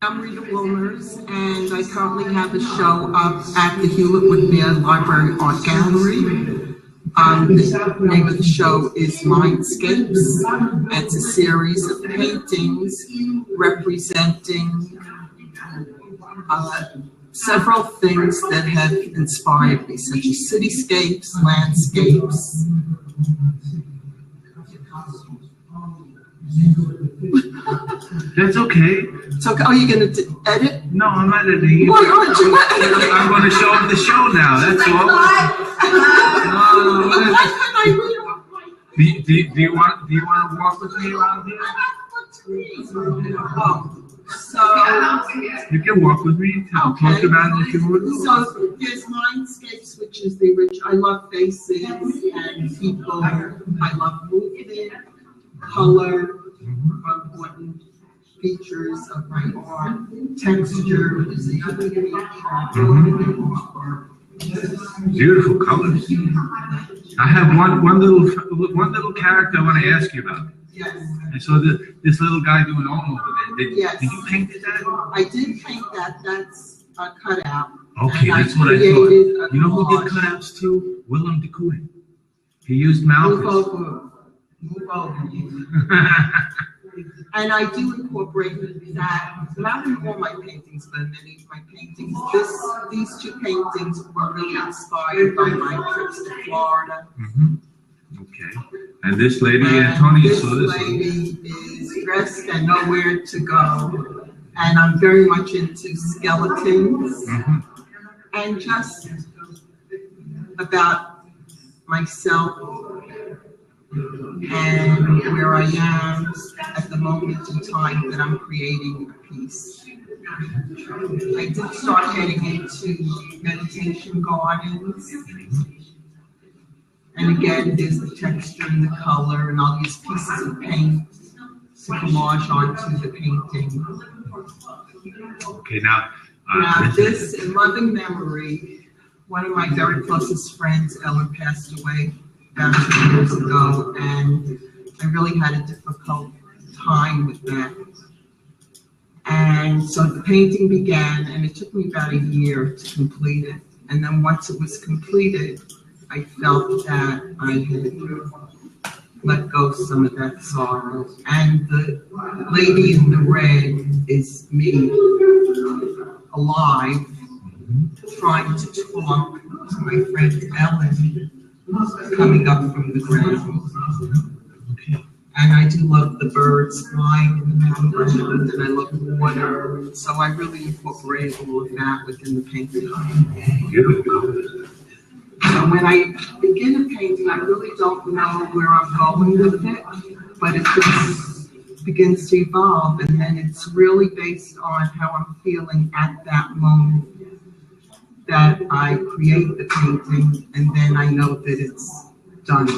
I'm Rita Wilmer, and I currently have a show up at the Hewlett Woodman Library Art Gallery. The name of the show is Mindscapes. It's a series of paintings representing several things that have inspired me, such as cityscapes, landscapes. That's okay. So, are you going to edit? No, I'm not editing. Why aren't you editing? I'm going to show up the show now. That's all. Do you want to walk with me around here? So you can walk with me. Talk about it if you want. So there's Mindscapes, which is the rich. I love faces and people. I love movement, color, important features of my art, texture. Beautiful colors. I have one little character I want to ask you about. Yes. I saw this little guy doing all over there. Yes. Did you paint that? I did paint that. That's a cutout. Okay, that's what I thought. You know who did cutouts too? Willem de Kooning. He used Malthus. Move over. And I do incorporate that, not in all my paintings, but in many of my paintings. These two paintings were really inspired by my trips to Florida. Okay. And this lady, Antonia, saw this lady is dressed and nowhere to go. And I'm very much into skeletons and just about myself and where I am at the moment in time that I'm creating a piece. I did start getting into meditation gardens. And again, there's the texture and the color, and I'll use pieces of paint to collage onto the painting. Okay, now this, in loving memory, one of my very closest friends, Ellen, passed away about 2 years ago, and I really had a difficult time with that. And so the painting began, and it took me about a year to complete it. And then once it was completed, I felt that I had let go some of that sorrow. And the lady in the red is me, alive, trying to talk to my friend Ellen, coming up from the ground. And I do love the birds flying in the background, and I love the water. So I really incorporate all of that within the painting. So when I begin a painting, I really don't know where I'm going with it, but it just begins to evolve, and then it's really based on how I'm feeling at that moment that I create the painting, and then I know that it's done.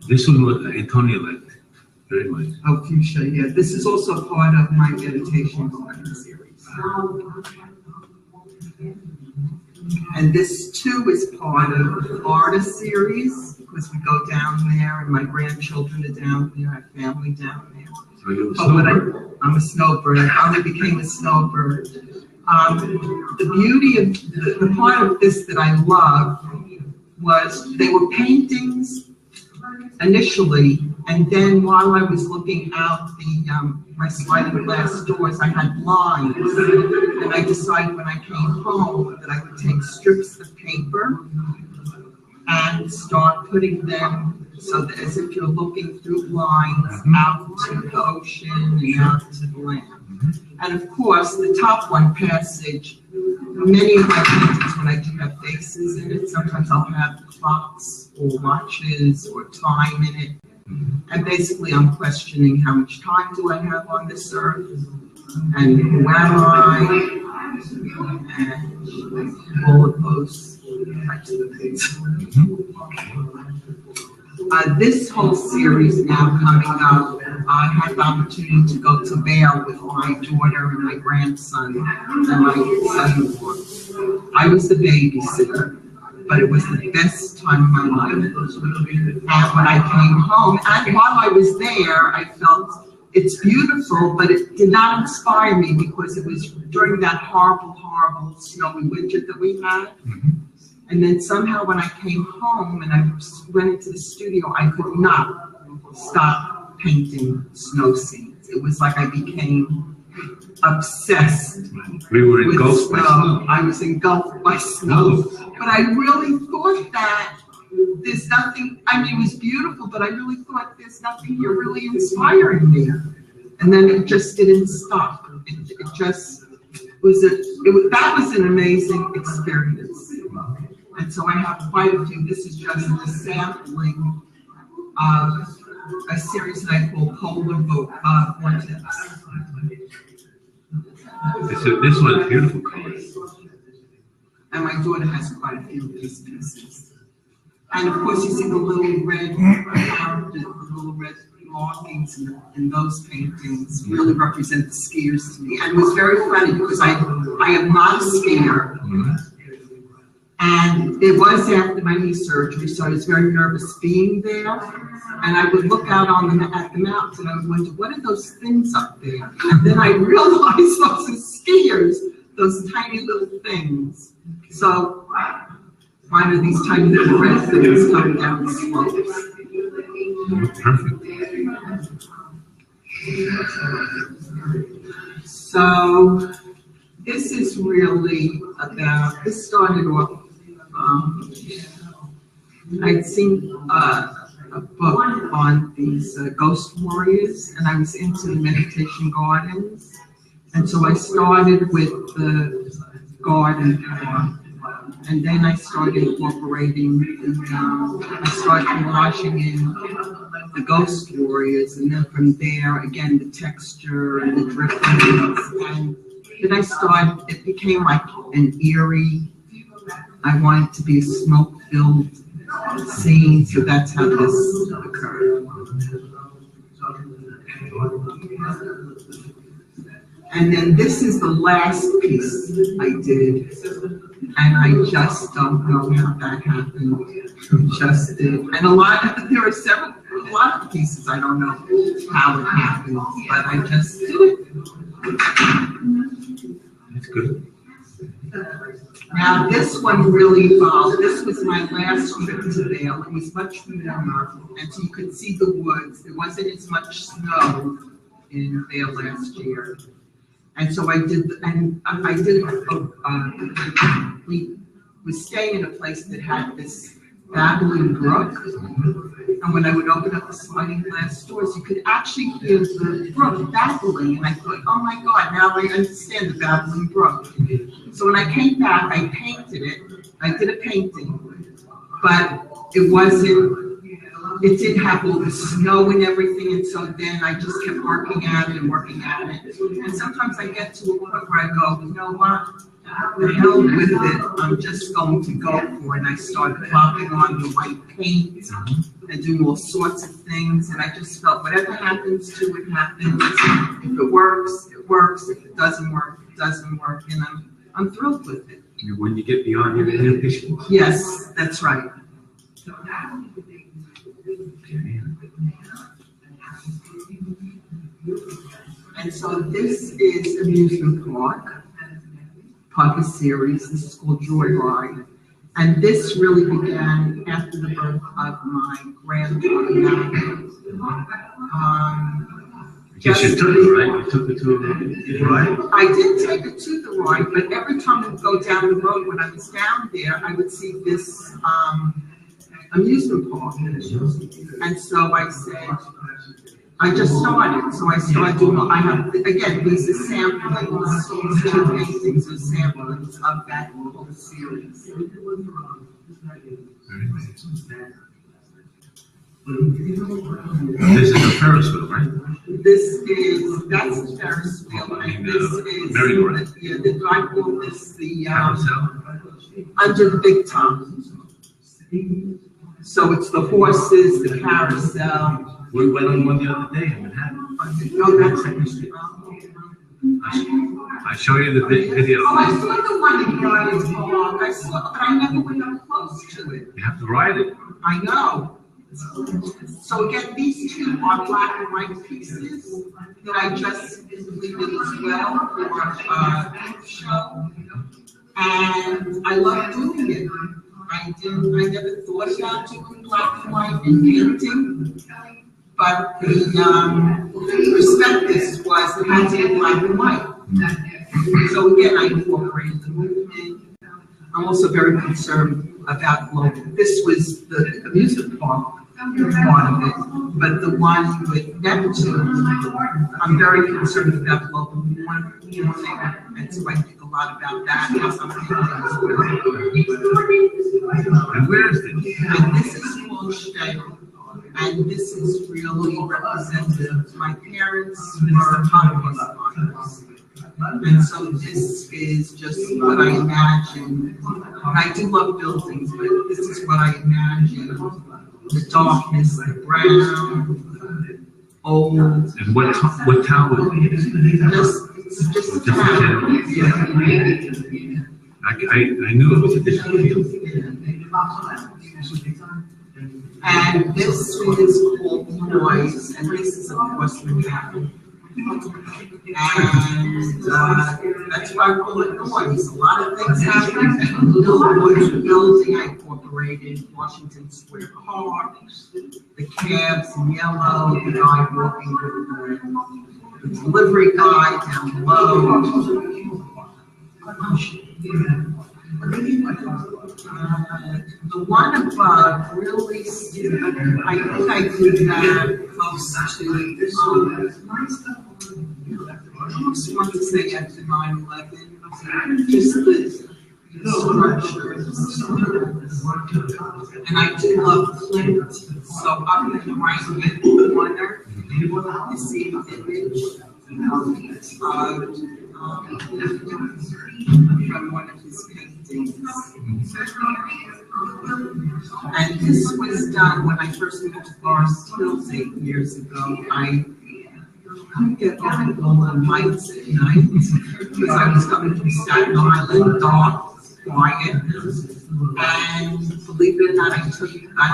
This one was Antonia liked very much. Oh, fuchsia, yeah. This is also part of my meditation garden series. And this too is part of the Florida series, because we go down there and my grandchildren are down there, I have family down there. So you're a snowbird? I'm a snowbird. I finally became a snowbird. The beauty of the part of this that I love was they were paintings initially, and then while I was looking out my sliding glass doors, I had blinds, and I decided when I came home that I would take strips of paper and start putting them so that as if you're looking through blinds out to the ocean and out to the land. And of course, the top one, Passage, many of my paintings, when I do have faces in it, sometimes I'll have clocks or watches or time in it. And basically, I'm questioning how much time do I have on this earth, and who am I, and all of those types of things. This whole series now coming up, I had the opportunity to go to Vail with my daughter and my grandson and my son-in-law. I was the babysitter, but it was the best time of my life. And when I came home, and while I was there, I felt it's beautiful, but it did not inspire me because it was during that horrible, horrible snowy winter that we had. And then somehow when I came home and I went into the studio, I could not stop painting snow scenes. It was like I became obsessed. We were engulfed by snow. I was engulfed by snow. But I really thought that there's nothing, I mean, it was beautiful, but I really thought there's nothing here really inspiring me. And then it just didn't stop. It just was that was an amazing experience. And so I have quite a few. This is just a sampling of a series that I call Polar Vortex. This one is beautiful colors. And my daughter has quite a few of these pieces. And of course, you see the little red characters, the little red markings in those paintings really represent the skiers to me. And it was very funny because I am not a skier. And it was after my knee surgery, so I was very nervous being there. And I would look out at the mountains and I would wonder, what are those things up there? And then I realized those are skiers, those tiny little things. So mine are these tiny little red things coming down the slopes. Perfect. So this is really about, this started off, I'd seen a book on these ghost warriors, and I was into the meditation gardens. And so I started with the garden part, and then I started incorporating I started washing in the ghost warriors, and then from there, again, the texture and the drippings. And then it became like an eerie, I wanted to be a smoke-filled scene, so that's how this occurred. And then this is the last piece I did, and I just don't know how that happened. Just did. And there are a lot of pieces I don't know how it happened, but I just did it. That's good. Now this one really evolved. This was my last trip to Vail. It was much warmer, and so you could see the woods. There wasn't as much snow in Vail last year. And so we were staying in a place that had this babbling brook. And when I would open up the sliding glass doors, you could actually hear the brook babbling. And I thought, oh my God, now I understand the babbling brook. So when I came back, I painted it. I did a painting, but it did have all the snow and everything, and so then I just kept working at it and working at it. And sometimes I get to a point where I go, you know what, the hell with it, I'm just going to go for it. And I started plopping on the white paint and doing all sorts of things, and I just felt whatever happens to it happens. If it works, it works. If it doesn't work, it doesn't work, and I'm thrilled with it. When you get beyond your inhibitions. Yes, that's right. And so this is Amusement Park series. This is called Joyride. And this really began after the birth of my granddaughter. Yes, you took it, right? You took it to the ride? I did take it to the ride, but every time I would go down the road, when I was down there, I would see this amusement park. And so I said, I just started. So I started doing, I have, again, these are samplings, these two paintings are samplings of that whole series. This is a Ferris wheel, right? That's a Ferris wheel, and this is, merry-go-round. I call this the, Carousel? under the big top. So it's the horses, the carousel. We went on one the other day in Manhattan. Oh, that's interesting. I show you the video. Oh, I saw the one in Brian's blog. I saw, but I never went up close to it. You have to ride it. I know. So again, these two are black and white pieces that I just completed as well for a show. And I love doing it. I never thought about doing black and white in painting, but the prospectus was it had to be black and white. So again, I incorporated the movement. I'm also very concerned about global. This was the amusement park part of it, but the one with Neptune, I'm very concerned about global warming, and so I think a lot about that. And where is this? And this is called Shea, and this is really representative. My parents were Holocaust survivors. And so this is just what I imagine. I do love buildings, but this is what I imagine. The darkness, the brown, old. And what tower? Just a town. Yeah. I knew it was a different field. And this is called Noise, and this is of course Manhattan. And that's why I call it noise. A lot of things happen. The building I incorporated, Washington Square Park, the cabs in yellow, the guy walking with the delivery guy down below. The one above really, I think I did that close to this one. I almost want to say after 9/11, just the structure. And I do love Clint, so up in the right-hand corner, you see an image from one of his paintings. And this was done when I first moved to Forest Hills 8 years ago. I couldn't get on the golden lights at night because I was coming from Staten Island, dark, quiet. And believe it or not, I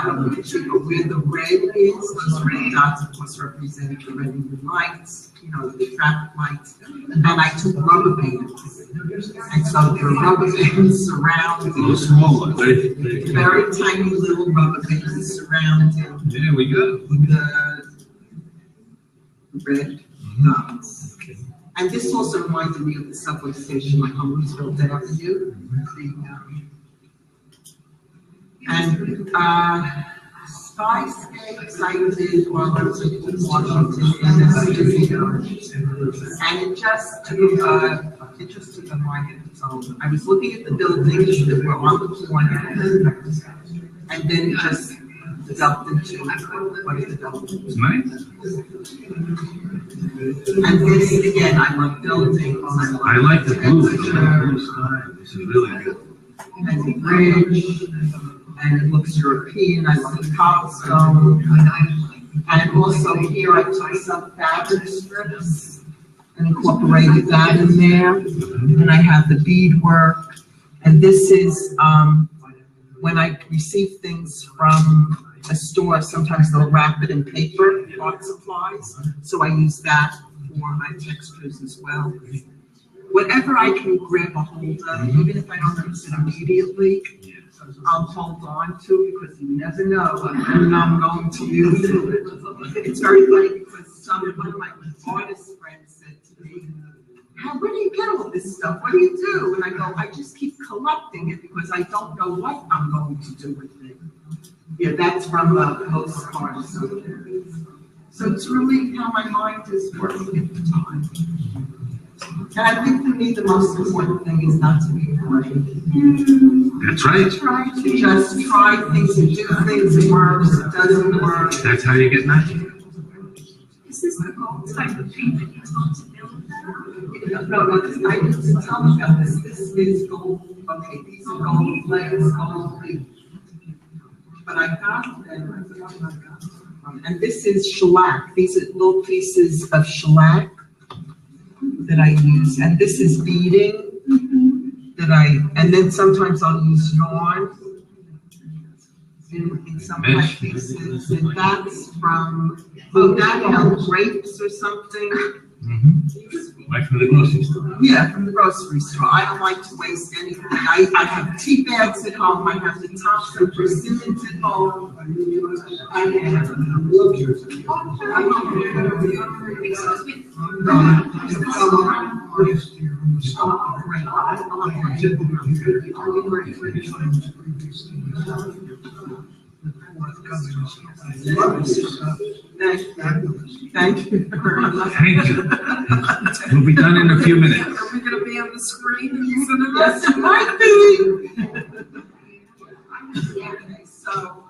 don't know the picture, but where the red is, those red dots, of course, represent the red and green lights, the traffic lights. And I took rubber bands. And so there are rubber bands surrounding. Little smaller, very tiny little rubber bands surrounding. There we go. The red dots. And this also reminded me of the subway station, like on Roosevelt Avenue. And skyscapes I did while I was in Washington, and it just took a mind of its own. I was looking at the buildings that were on the corner, and then it just developed into what it developed. It's nice. And this, again, I love buildings. I like the blue sky. This is really good. And the bridge, and it looks European. I love the cobblestone. And also here I took some fabric strips and incorporated that in there. And I have the beadwork. And this is when I receive things from a store, sometimes they'll wrap it in paper, art supplies. So I use that for my textures as well. Whatever I can grab a hold of, even if I don't use it immediately, I'll hold on to because you never know when I'm going to use it. It's very funny because one of my artist friends said to me, where do you get all this stuff? What do you do? And I go, I just keep collecting it because I don't know what I'm going to do with it. Yeah, that's from the postcard. So it's really how my mind is working at the time. And I think for me, the most important thing is not to be afraid. That's right. Just try things and do things. It works, it doesn't work. That's how you get magic. Is this the whole type of paint that you want to build? No, I need to tell you about this. This is gold. Okay, these are gold plates, gold leaf. But I got them. And this is shellac. These are little pieces of shellac that I use. And this is beading and then sometimes I'll use yarn. in some of my pieces, and that's from, oh, that held grapes or something. Right from the grocery store. Yeah, from the grocery store. I don't like to waste anything. I have tea bags at home. I have the tops of persimmons at home. Thank you very much. Thank you. We'll be done in a few minutes. Are we gonna be on the screen? Yes, it might be. Okay, so,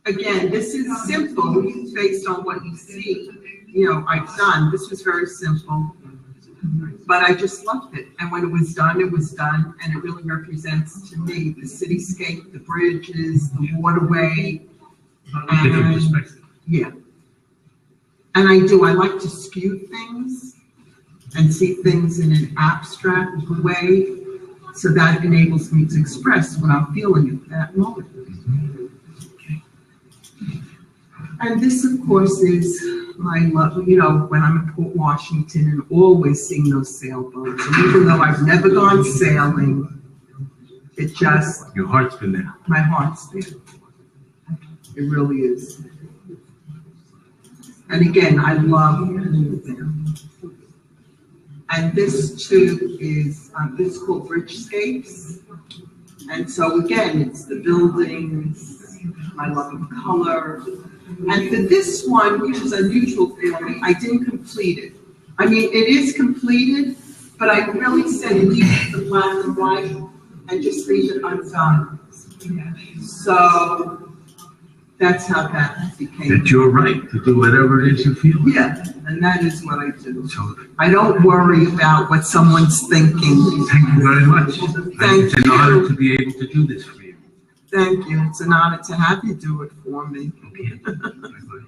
again, this is simple based on what you see, I've done. This was very simple, but I just loved it. And when it was done, and it really represents to me the cityscape, the bridges, the waterway. Different perspective. Yeah. And I like to skew things and see things in an abstract way, so that enables me to express what I'm feeling at that moment. And this, of course, is my love, when I'm in Port Washington and always seeing those sailboats. And even though I've never gone sailing, it just... Your heart's been there. My heart's there. It really is. And again, I love them. And this too is, this is called Bridgescapes. And so again, it's the buildings, my love of color. And for this one, which is unusual for me, I didn't complete it. I mean, it is completed, but I really said leave the black and white and just leave it undone. So that's how that became. That you're right to do whatever it is you feel. Yeah, and that is what I do. So, I don't worry about what someone's thinking. thank you very much. Thank It's an honor you. to be able to do this for you. Thank you. It's an honor to have you do it for me. Okay. Bye-bye.